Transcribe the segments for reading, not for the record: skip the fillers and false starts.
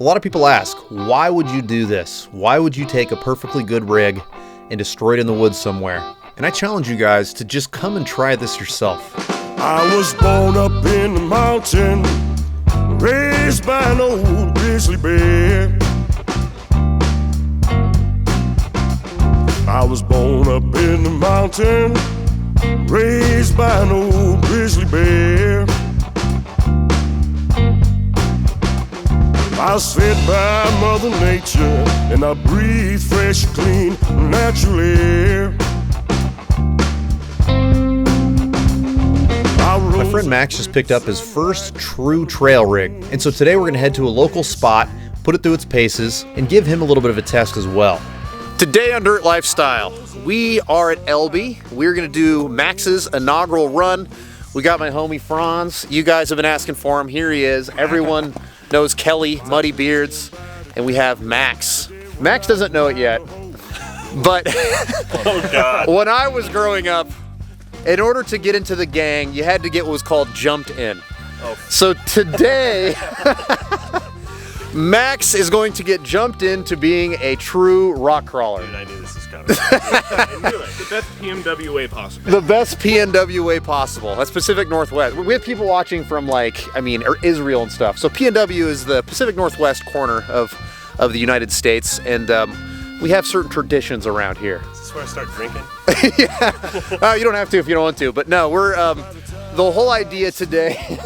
A lot of people ask, why would you do this? Why would you take a perfectly good rig and destroy it in the woods somewhere? And I challenge you guys to just come and try this yourself. I was born up in the mountain, raised by an old grizzly bear. I was born up in the mountain, raised by an old grizzly bear. I was fed by Mother Nature, and I breathe fresh, clean, natural air. My friend Max just picked up his first true trail rig, and so today we're going to head to a local spot, put it through its paces, and give him a little bit of a test as well. Today on Dirt Lifestyle, we are at Elbe. We're going to do Max's inaugural run. We got my homie Franz. You guys have been asking for him. Here he is. Everyone knows Kelly, Muddy Beards, and we have Maxx. Max doesn't know it yet, but Oh, God. when I was growing up, in order to get into the gang, you had to get what was called jumped in. Oh. So today, Max is going to get jumped into being a true rock crawler. Dude, I knew this was coming. I knew it. The best PMW way possible. The best PNW way possible. That's Pacific Northwest. We have people watching from Israel and stuff. So PNW is the Pacific Northwest corner of the United States, and we have certain traditions around here. Is this where I start drinking? Yeah. You don't have to if you don't want to, but no, we're the whole idea today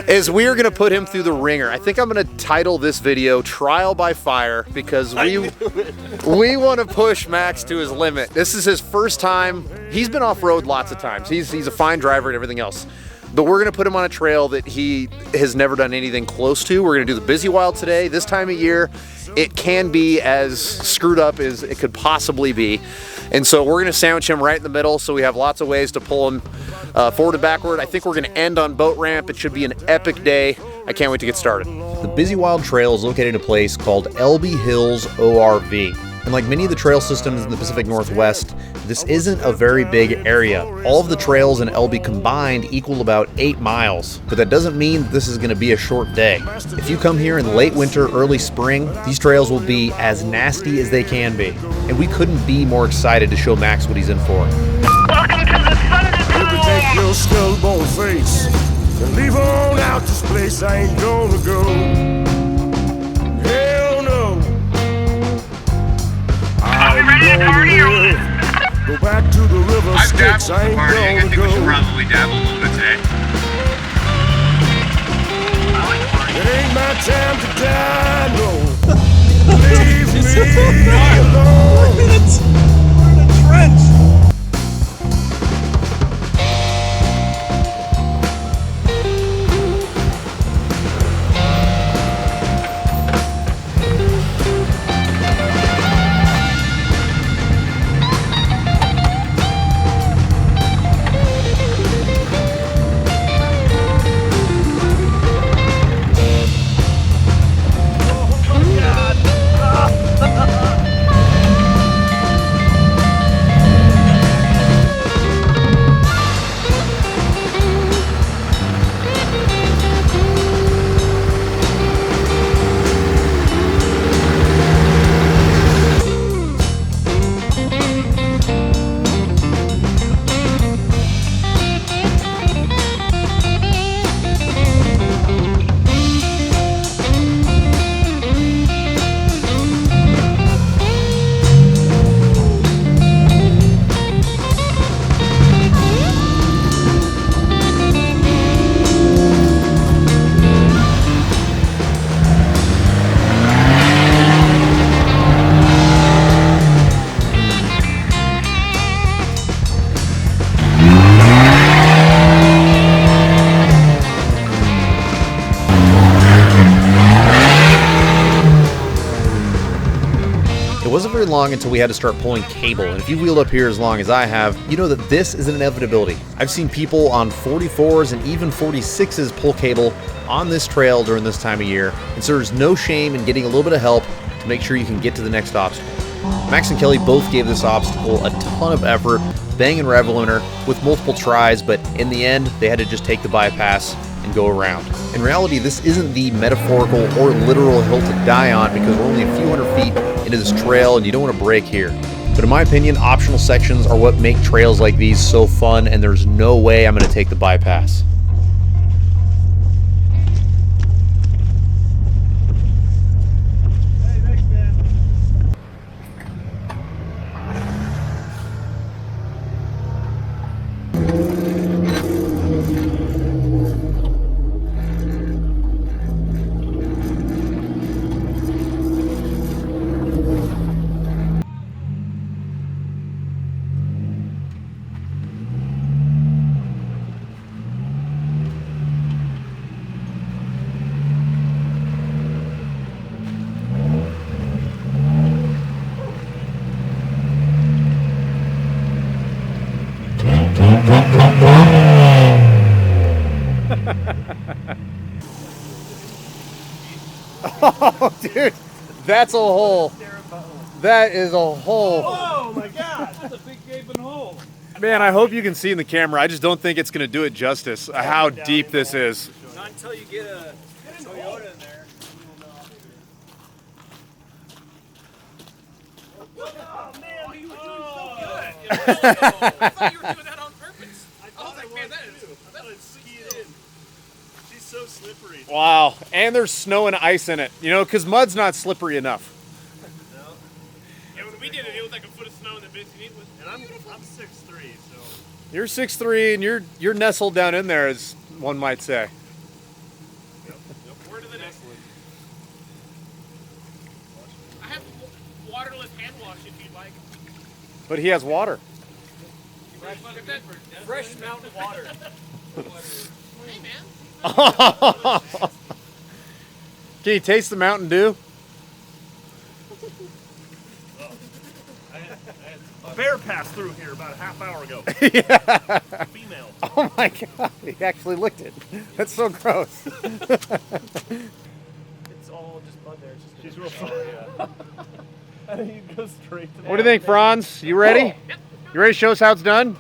is we're gonna put him through the ringer. I think I'm gonna title this video "Trial by Fire" because we want to push Max to his limit. This is his first time. He's been off-road lots of times. He's a fine driver and everything else. But we're gonna put him on a trail that he has never done anything close to. We're gonna do the Busy Wild today. This time of year, it can be as screwed up as it could possibly be. And so we're gonna sandwich him right in the middle, so we have lots of ways to pull him forward and backward. I think we're gonna end on boat ramp. It should be an epic day. I can't wait to get started. The Busy Wild Trail is located in a place called Elbe Hills ORV. And like many of the trail systems in the Pacific Northwest, this isn't a very big area. All of the trails in Elbe combined equal about 8 miles, but that doesn't mean this is gonna be a short day. If you come here in late winter, early spring, these trails will be as nasty as they can be. And we couldn't be more excited to show Max what he's in for. Welcome to the You take Thunderdome! your skull-bone face and leave on out this place. I ain't gonna go. Hell no. Are we ready to party or what? Go back to the river I've dabbled Styx. in I ain't partying. I gonna think we should go. probably dabble a little bit today. It ain't my time to die, no. Leave me alone. We're in a trench. wasn't very long until we had to start pulling cable, and if you wheeled up here as long as I have, you know that this is an inevitability. I've seen people on 44s and even 46s pull cable on this trail during this time of year, and so there's no shame in getting a little bit of help to make sure you can get to the next obstacle. Max and Kelly both gave this obstacle a ton of effort, banging rev limiter with multiple tries, but in the end, they had to just take the bypass. and go around. In reality, this isn't the metaphorical or literal hill to die on because we're only a few hundred feet into this trail and you don't want to brake here. But in my opinion, optional sections are what make trails like these so fun, and there's no way I'm going to take the bypass. Oh, dude, that's a hole. That is a hole. Oh my God, that's a big gaping hole. Man, I hope you can see in the camera. I just don't think it's going to do it justice how deep this is. Not until you get a Toyota in there. Oh man, you were doing so good. I thought you were doing that on purpose. I was like, man, that is skied in. She's so slippery. Wow, and there's snow and ice in it, you know, because mud's not slippery enough. Yeah, when we did it, it was like a foot of snow in the bitch. And I'm 6'3", so. You're 6'3", and you're nestled down in there, as one might say. Yep. Word of the next one. I have waterless hand wash if you'd like. But he has water. Fresh mountain water. Hey, man. Can you taste the Mountain Dew? A bear passed through here about a half hour ago. Yeah. Female. Oh my God, he actually licked it. That's so gross. It's all just mud there. It's just She's real sorry. Yeah. I think you go straight to What do you think, Franz? You ready? You ready to show us how it's done?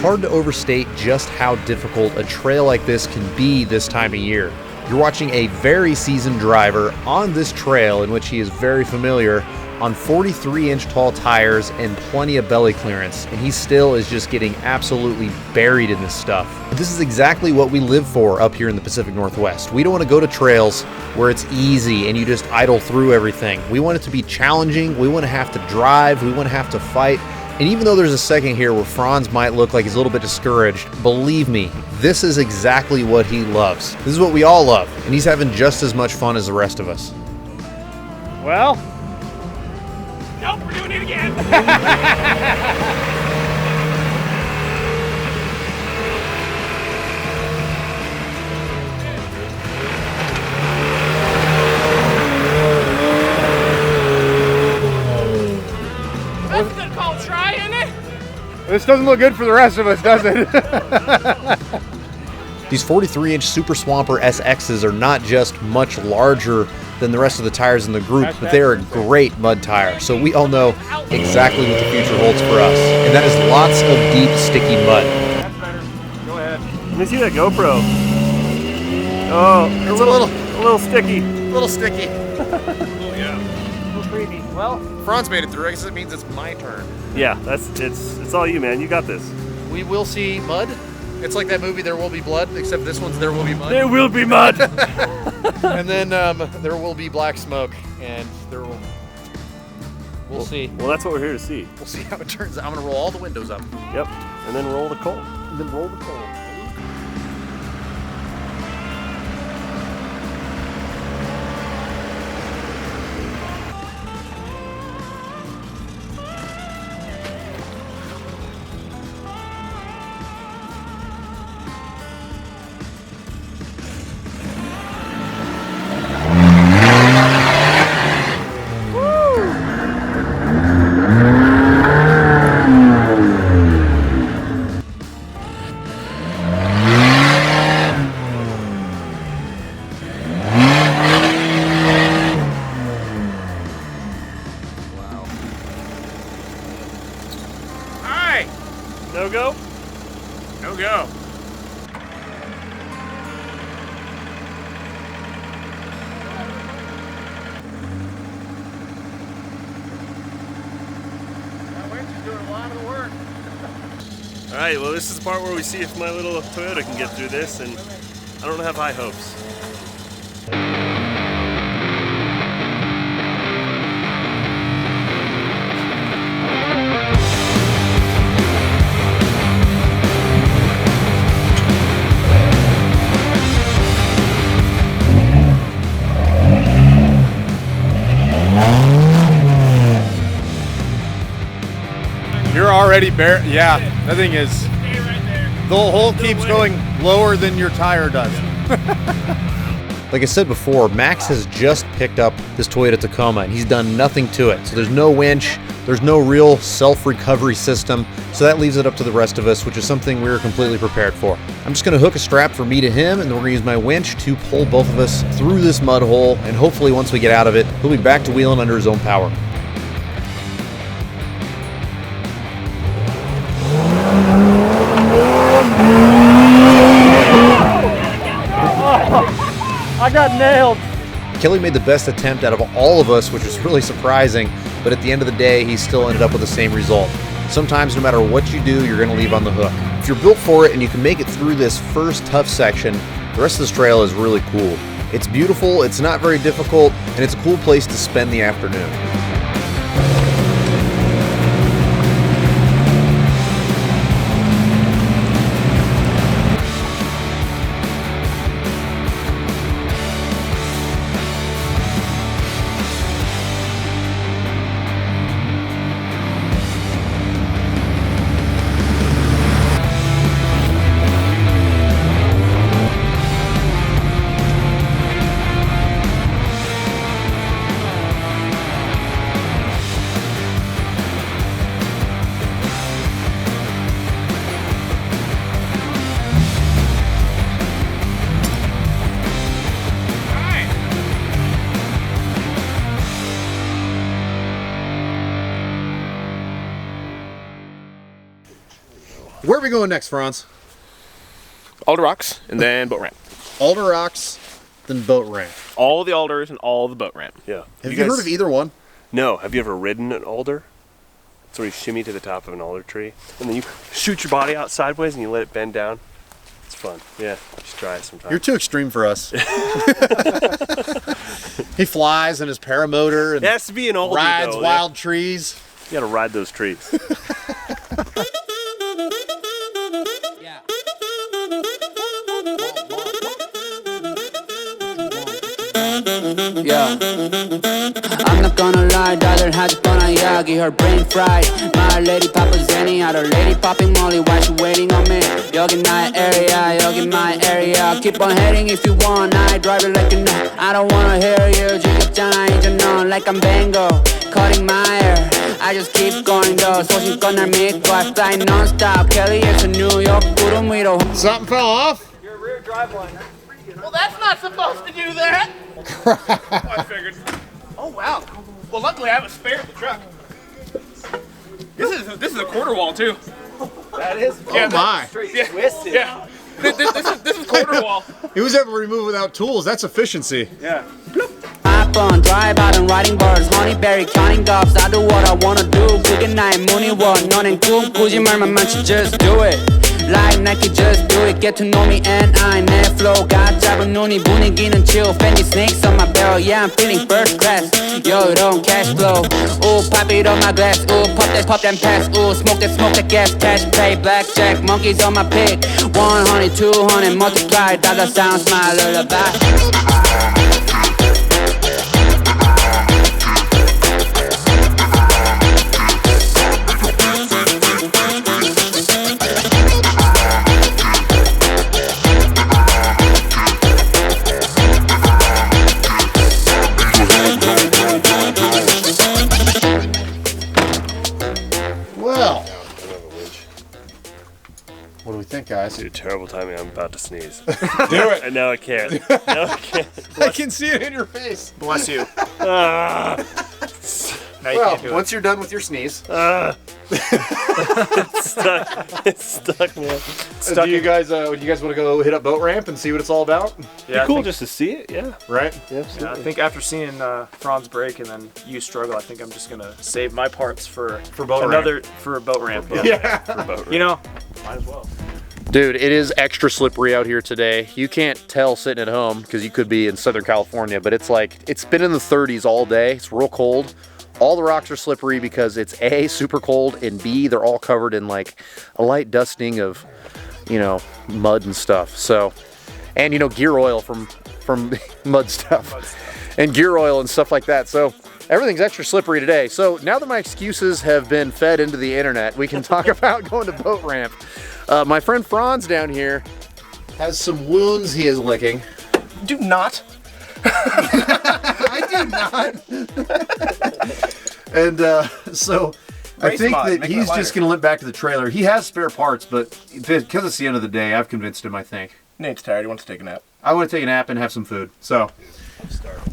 Hard to overstate just how difficult a trail like this can be this time of year. You're watching a very seasoned driver on this trail in which he is very familiar on 43-inch tall tires and plenty of belly clearance, and he still is just getting absolutely buried in this stuff. This is exactly what we live for up here in the Pacific Northwest. We don't want to go to trails where it's easy and you just idle through everything. We want it to be challenging, we want to have to drive, we want to have to fight. And even though there's a second here where Franz might look like he's a little bit discouraged, believe me, this is exactly what he loves. This is what we all love, and he's having just as much fun as the rest of us. Well, Nope, we're doing it again. That's a good call. Try, isn't it? this doesn't look good for the rest of us, does it? These 43-inch Super Swamper SXs are not just much larger than the rest of the tires in the group, but they are a great mud tire. So we all know exactly what the future holds for us, and that is lots of deep, sticky mud. That's better. Go ahead. Let me see that GoPro. Oh, It's a little sticky. sticky. Oh yeah. A little creepy. Well, Franz made it through. I guess it means it's my turn. yeah, it's all you, man. You got this. We will see mud. It's like that movie There Will Be Blood, except this one's There Will Be Mud. There will be mud. And then there will be black smoke, and we'll see. Well, that's what we're here to see. We'll see how it turns out. I'm gonna roll all the windows up. Yep. And then roll the coal. And then roll the coal. No go? No go. All right, well, this is the part where we see if my little Toyota can get through this, and I don't have high hopes. You're already bare. Yeah, that thing is. Stay right there. The hole keeps going lower than your tire does. Like I said before, Max has just picked up this Toyota Tacoma and he's done nothing to it. So there's no winch, there's no real self-recovery system. So that leaves it up to the rest of us, which is something we were completely prepared for. I'm just gonna hook a strap from me to him, and then we're gonna use my winch to pull both of us through this mud hole. And hopefully once we get out of it, he'll be back to wheeling under his own power. I got nailed. Kelly made the best attempt out of all of us, which was really surprising, but at the end of the day, he still ended up with the same result. Sometimes, no matter what you do, you're going to leave on the hook. If you're built for it and you can make it through this first tough section, the rest of this trail is really cool. It's beautiful, it's not very difficult, and it's a cool place to spend the afternoon. Where are we going next, Franz? Alder rocks, and then boat ramp. Alder rocks, then boat ramp. All the alders and all the boat ramp. Yeah. Have you heard of either one? No. Have you ever ridden an alder? It's where you shimmy to the top of an alder tree, and then you shoot your body out sideways and you let it bend down. It's fun. Yeah, just try it sometime. You're too extreme for us. He flies in his paramotor and it has to be an alder, rides though. wild trees. You gotta ride those trees. Yeah, I'm not gonna lie, 다들 하지 뻔한 이야기, her brain fried. My lady papa Zenny, other lady popping molly, why she waiting on me? 여긴 나의 area, 여긴 my area. Keep on heading if you want, I drive it like you know. I don't wanna hear you, 지겹잖아 이제 넌 like I'm Bango, cutting my hair. I just keep going though, 소신껏 날 믿고 I fly non-stop, Kelly에서 New York 구름 위로. Something fell off? Your rear drive line. Well, that's not supposed to do that. I figured. Oh wow. Well, luckily I have a spare in the truck. This is a quarter wall too. That is. Oh my. Yeah. Twisted. Yeah. This is quarter wall. He was able to remove without tools. That's efficiency. Yeah. Hop on, drive out and riding birds, honeyberry counting gobs. I do what I wanna do. 그게 나의 무늬원. 너넨 꿈꾸지 말만 많지, just do it. Like Nike, just do it. Get to know me and I 내 flow가 짧은 눈이 분위기는 chill. Fendi snakes on my barrel, yeah I'm feeling first class. Yo, don't cash flow. Ooh, pop it on my glass. Ooh, pop that pass. Ooh, smoke that gas. Cash play, blackjack, monkeys on my pig. 100, 200, multiply. Dollar sounds my lullaby. Well, what do we think, guys? Dude, terrible timing. I'm about to sneeze. Do it. And now I can't. Now I can't. I can see it in your face. Bless you. Well, once you're done with your sneeze, It's stuck. It's stuck, man. It's stuck. Do you guys want to go hit up boat ramp and see what it's all about? Yeah, cool just to see it. Yeah. Right. Yeah, Yeah, I think after seeing Franz break and then you struggle, I think I'm just gonna save my parts for boat ramp. For a boat ramp. Yeah. For boat ramp. You know, might as well. Dude, it is extra slippery out here today. You can't tell sitting at home because you could be in Southern California, but it's like, it's been in the 30s all day. It's real cold. All the rocks are slippery because it's A, super cold, and B, they're all covered in like a light dusting of, you know, mud and stuff. So, and you know, gear oil from mud stuff and gear oil and stuff like that. So everything's extra slippery today. So now that my excuses have been fed into the internet, we can talk about going to boat ramp. My friend Franz down here has some wounds he is licking. Do not. I do not. And so I think that he's just going to limp back to the trailer. He has spare parts, but because it's the end of the day, I've convinced him, I think. Nate's tired. He wants to take a nap. I want to take a nap and have some food. So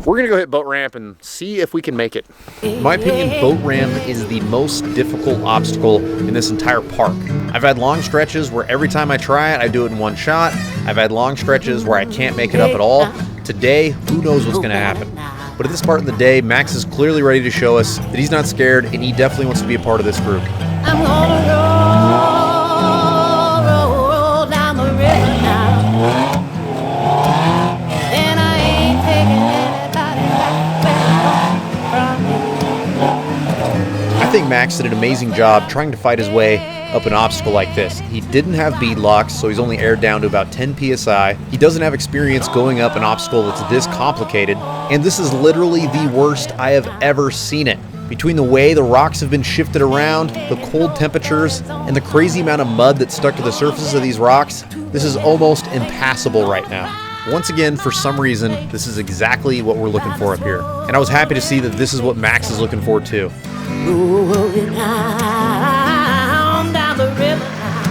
we're going to go hit boat ramp and see if we can make it. In my opinion, boat ramp is the most difficult obstacle in this entire park. I've had long stretches where every time I try it, I do it in one shot. I've had long stretches where I can't make it up at all. Today, who knows what's going to happen. But at this part of the day, Max is clearly ready to show us that he's not scared and he definitely wants to be a part of this group. I'm gonna roll down the river now. And I ain't taking anybody back from me. I think Max did an amazing job trying to fight his way up an obstacle like this. He didn't have bead locks, so he's only aired down to about 10 psi. He doesn't have experience going up an obstacle that's this complicated, and this is literally the worst I have ever seen it. Between the way the rocks have been shifted around, the cold temperatures, and the crazy amount of mud that's stuck to the surfaces of these rocks, this is almost impassable right now. Once again, for some reason, this is exactly what we're looking for up here. And I was happy to see that this is what Max is looking for too. Rolling down the river now.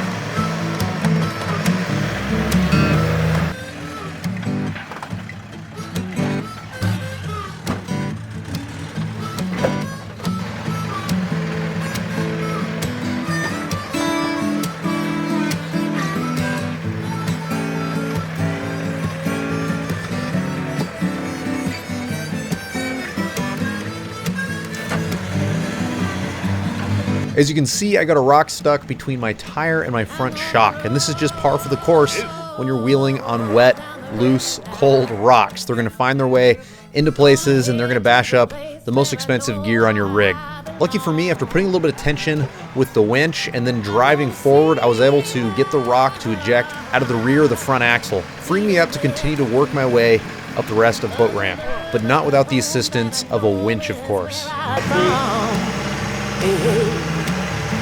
As you can see, I got a rock stuck between my tire and my front shock, and this is just par for the course when you're wheeling on wet, loose, cold rocks. They're going to find their way into places and they're going to bash up the most expensive gear on your rig. Lucky for me, after putting a little bit of tension with the winch and then driving forward, I was able to get the rock to eject out of the rear of the front axle, freeing me up to continue to work my way up the rest of boat ramp, but not without the assistance of a winch, of course.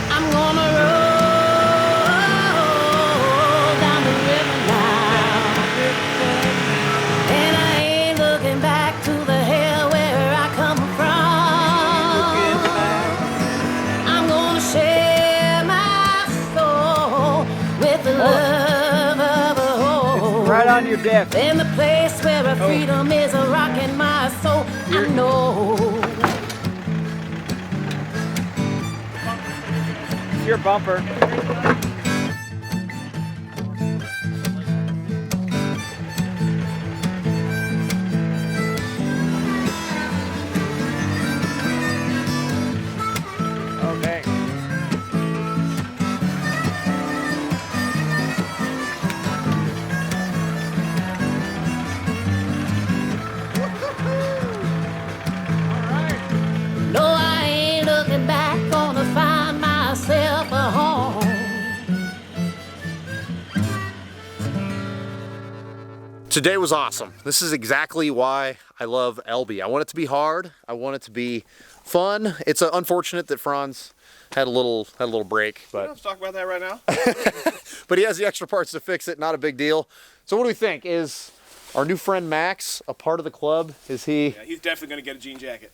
I'm gonna roll down the river now. And I ain't looking back to the hell where I come from. I'm gonna share my soul with the love of a whole. Right on your deck. In the place where a freedom is a rock in my soul. I know. Your bumper. Okay. No, I ain't looking back, gonna find myself a home. Today was awesome. This is exactly why I love Elbe. I want it to be hard. I want it to be fun. It's unfortunate that Franz had a little break, but Let's talk about that right now. but he has the extra parts to fix it. Not a big deal. So what do we think? Is our new friend Max a part of the club? Is he? Yeah, he's definitely going to get a jean jacket.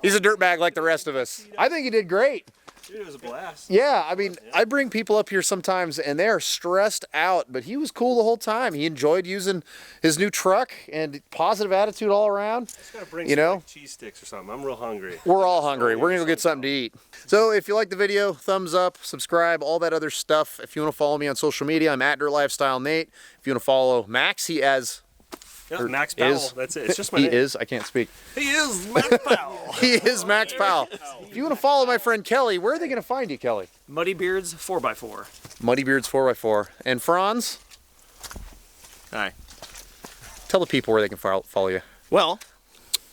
He's a dirtbag like the rest of us. I think he did great. Dude, it was a blast. Yeah, I mean, I bring people up here sometimes and they're stressed out, but he was cool the whole time. He enjoyed using his new truck and positive attitude all around. Just gotta bring You some know? like, cheese sticks or something. I'm real hungry. We're all hungry. We're gonna go get something to eat. So if you like the video, thumbs up, subscribe, all that other stuff. If you want to follow me on social media, I'm at Dirt Lifestyle Nate. If you want to follow Max, he has. Yeah, Maxx Powell. Is. That's it. It's just my He name. is. I can't speak. He is Maxx Powell. He is Maxx Powell. If you want to follow my friend Kelly, where are they gonna find you, Kelly? Muddy Beards 4x4. Muddy Beards 4x4. And Franz, Hi. tell the people where they can follow you. Well,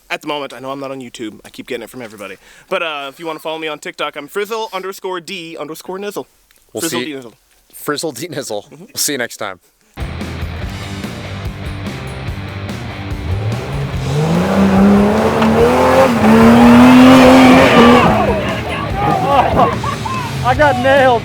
at the moment, I know I'm not on YouTube. I keep getting it from everybody. But if you want to follow me on TikTok, I'm frizzle_D_nizzle. We'll Frizzle see. D Nizzle. Frizzle D Nizzle. We'll see you next time. I got nailed.